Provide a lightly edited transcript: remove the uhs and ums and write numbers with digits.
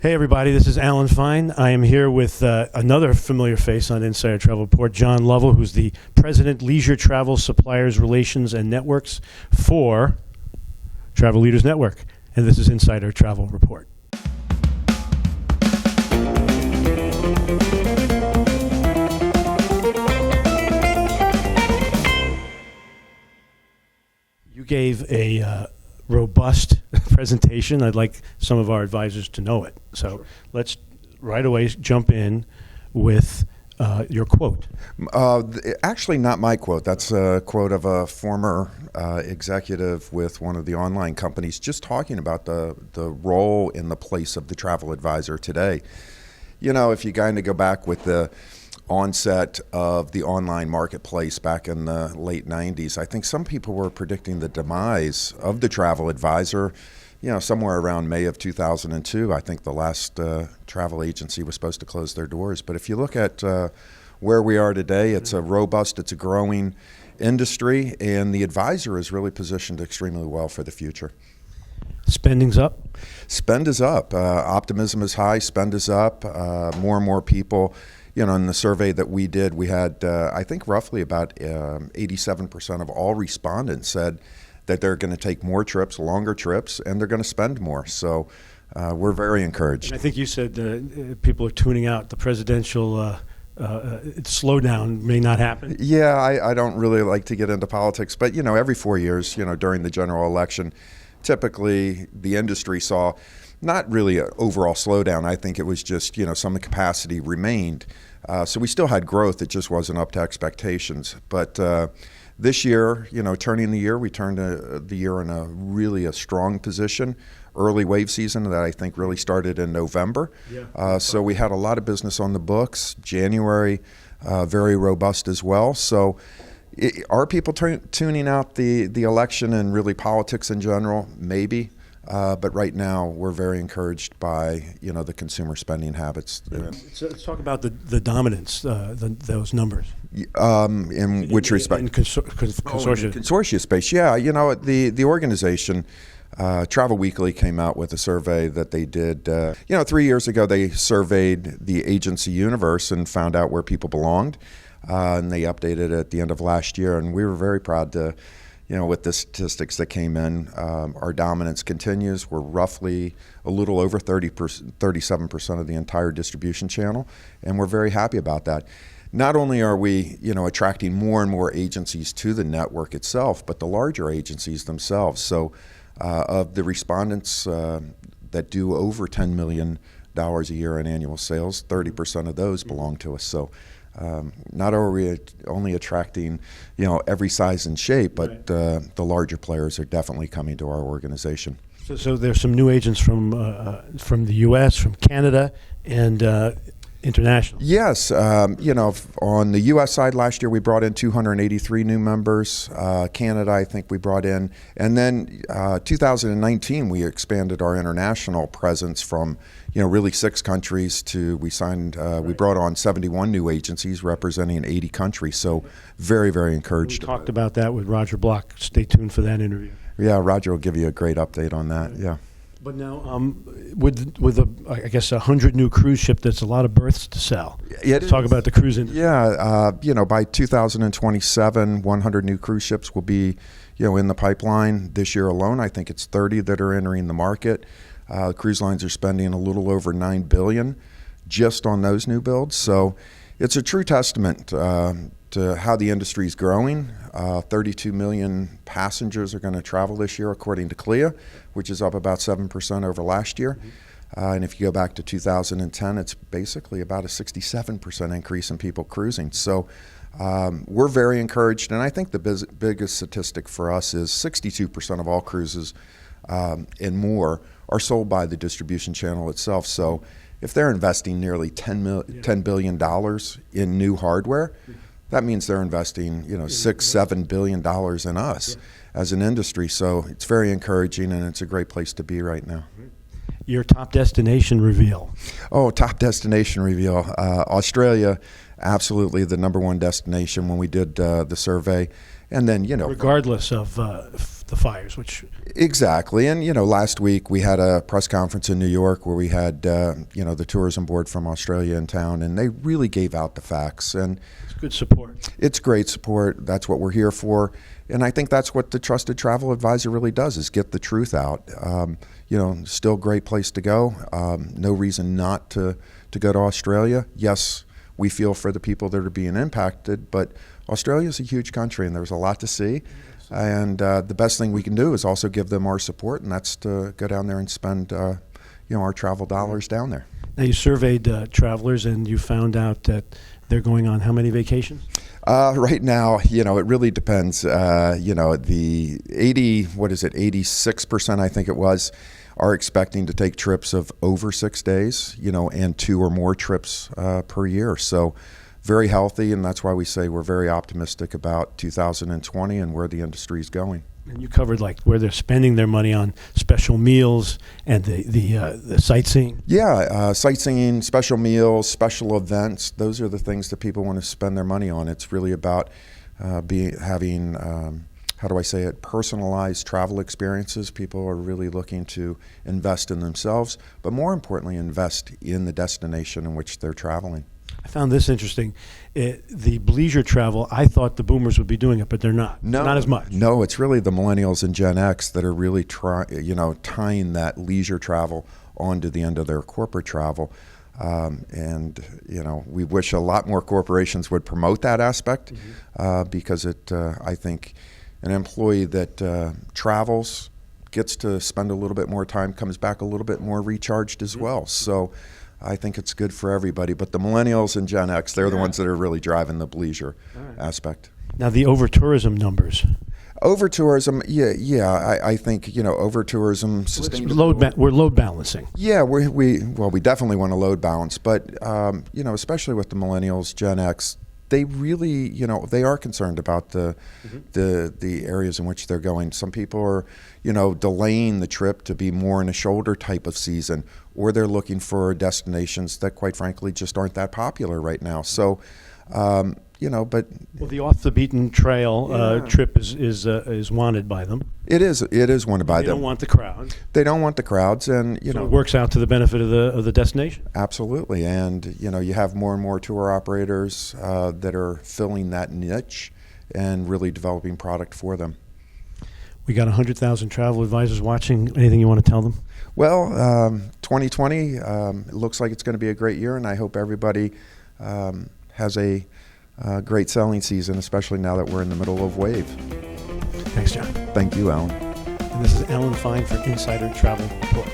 Hey everybody, this is Alan Fine. I am here with another familiar face on Insider Travel Report, John Lovell, who's the President, Leisure Travel Suppliers Relations and Networks for Travel Leaders Network. And this is Insider Travel Report. You gave a robust presentation. I'd like some of our advisors to know it. So let's right away jump in with your quote. Actually, not my quote. That's a quote of a former executive with one of the online companies, just talking about the role and the place of the travel advisor today. You know, if you kind of go back with the onset of the online marketplace back in the late 90s, I think some people were predicting the demise of the travel advisor, you know, somewhere around May of 2002. I think the last travel agency was supposed to close their doors. But if you look at where we are today, it's a robust, it's a growing industry, and the advisor is really positioned extremely well for the future. Spending's up? Spend is up. Optimism is high. Spend is up. More and more people. You know, in the survey that we did, we had, I think, roughly about 87% of all respondents said that they're going to take more trips, longer trips, and they're going to spend more. So we're very encouraged. And I think you said people are tuning out. The presidential slowdown may not happen. Yeah, I don't really like to get into politics, but, you know, every 4 years, you know, during the general election, typically the industry saw not really an overall slowdown. I think it was just, you know, some capacity remained. So we still had growth. It just wasn't up to expectations. But this year, you know, turning the year, we turned the year in a strong position. Early wave season that I think really started in November. Yeah. So we had a lot of business on the books. January, very robust as well. So are people tuning out the election and really politics in general? Maybe. But right now, we're very encouraged by, you know, the consumer spending habits. Yeah. So let's talk about the dominance, those numbers. In which respect? In consortium. Consortium space, yeah. You know, the organization, Travel Weekly, came out with a survey that they did. 3 years ago, they surveyed the agency universe and found out where people belonged. And they updated it at the end of last year. And we were very proud to, you know, with the statistics that came in, our dominance continues. We're roughly a little over 37% of the entire distribution channel, and we're very happy about that. Not only are we, you know, attracting more and more agencies to the network itself, but the larger agencies themselves. So of the respondents that do over $10 million a year in annual sales, 30% of those belong to us. So not are we only attracting, you know, every size and shape, but the larger players are definitely coming to our organization. So there's some new agents from the U.S., from Canada, and international. Yes, you know, on the U.S. side last year we brought in 283 new members. Canada, I think we brought in, and then 2019 we expanded our international presence from, you know, really 6 countries to we brought on 71 new agencies representing 80 countries. So very, very encouraged. We talked about that with Roger Block. Stay tuned for that interview. Yeah, Roger will give you a great update on that. Yeah. But now, with I guess 100 new cruise ship, that's a lot of berths to sell. Yeah, talk about the cruise industry. Yeah, you know, by 2027, 100 new cruise ships will be, you know, in the pipeline. This year alone, I think it's 30 that are entering the market. Cruise lines are spending a little over $9 billion just on those new builds. So it's a true testament to how the industry is growing. 32 million passengers are going to travel this year, according to CLIA, which is up about 7% over last year. And if you go back to 2010, it's basically about a 67% increase in people cruising. So we're very encouraged. And I think the biggest statistic for us is 62% of all cruises and more are sold by the distribution channel itself. So if they're investing nearly $10 billion in new hardware, that means they're investing, you know, $6-7 billion in us as an industry. So it's very encouraging, and it's a great place to be right now. Your top destination reveal. Oh, top destination reveal. Australia, absolutely the number one destination when we did the survey. And then, you know, regardless of the the fires, which Exactly. And, last week we had a press conference in New York where we had, the tourism board from Australia in town, and they really gave out the facts. And is good support. it's great support. That's what we're here for. And I think that's what the Trusted Travel Advisor really does, is get the truth out. Still a great place to go. No reason not to go to Australia. Yes, we feel for the people that are being impacted, but Australia is a huge country and there's a lot to see. And the best thing we can do is also give them our support, and that's to go down there and spend our travel dollars down there. Now, you surveyed travelers, and you found out that they're going on how many vacations? Right now, it really depends. The 86%, I think it was, are expecting to take trips of over 6 days, and 2 or more trips per year. So very healthy, and that's why we say we're very optimistic about 2020 and where the industry is going. And you covered where they're spending their money on special meals and the sightseeing. Yeah, sightseeing, special meals, special events. Those are the things that people want to spend their money on. It's really about having personalized travel experiences. People are really looking to invest in themselves, but more importantly, invest in the destination in which they're traveling. I found this interesting. The leisure travel, I thought the boomers would be doing it, but they're not. No, not as much. No, it's really the millennials and Gen X that are really tying that leisure travel onto the end of their corporate travel. We wish a lot more corporations would promote that aspect, because I think an employee that travels gets to spend a little bit more time, comes back a little bit more recharged as well. So I think it's good for everybody. But the millennials and Gen X, they're the ones that are really driving the leisure aspect. Now, the over-tourism numbers. Over-tourism, I think, over-tourism. We're load balancing. Yeah, we definitely want to load balance. But, especially with the millennials, Gen X, they really, they are concerned about the areas in which they're going. Some people are, delaying the trip to be more in a shoulder type of season, or they're looking for destinations that, quite frankly, just aren't that popular right now. So, but the off the beaten trail trip is wanted by them. It is wanted by them. They don't want the crowd. They don't want the crowds, and So it works out to the benefit of the destination. Absolutely, and you have more and more tour operators that are filling that niche and really developing product for them. We got 100,000 travel advisors watching. Anything you want to tell them? Well, 2020 it looks like it's going to be a great year, and I hope everybody has a great selling season, especially now that we're in the middle of Wave. Thanks, John. Thank you, Alan. And this is Alan Fine for Insider Travel Report.